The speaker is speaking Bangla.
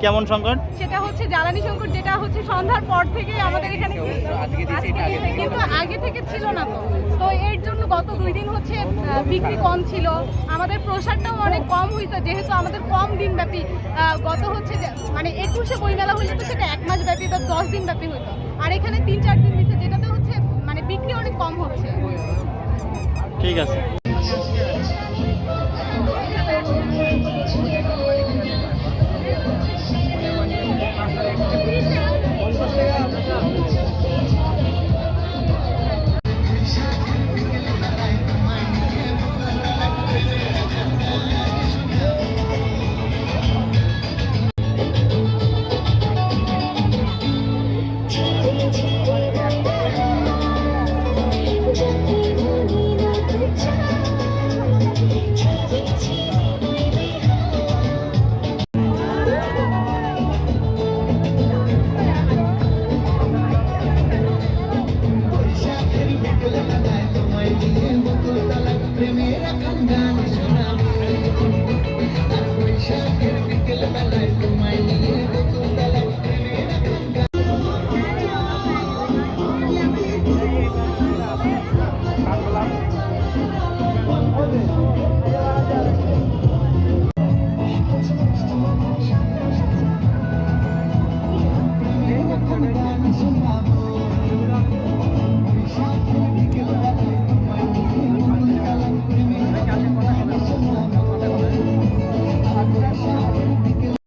কেমন সংকট? সেটা হচ্ছে জ্বালানি সংকট, যেটা হচ্ছে সন্ধ্যার পর থেকে আমাদের এখানে কিন্তু আগে থেকে ছিল না। তো এর জন্য গত 2 দিন হচ্ছে বিক্রি কম ছিল, আমাদের প্রসারটাও অনেক কম হইতো, যেহেতু আমাদের কম দিন ব্যাপী গত হচ্ছে মানে 21শে বইমেলা হইলে তো সেটা 1 মাস ব্যাপী বা 10 দিন ব্যাপী হইতো, আর এখানে 3-4 দিন দিচ্ছে, যেটাতে হচ্ছে মানে বিক্রি অনেক কম হচ্ছে। ঠিক আছে। Thank you.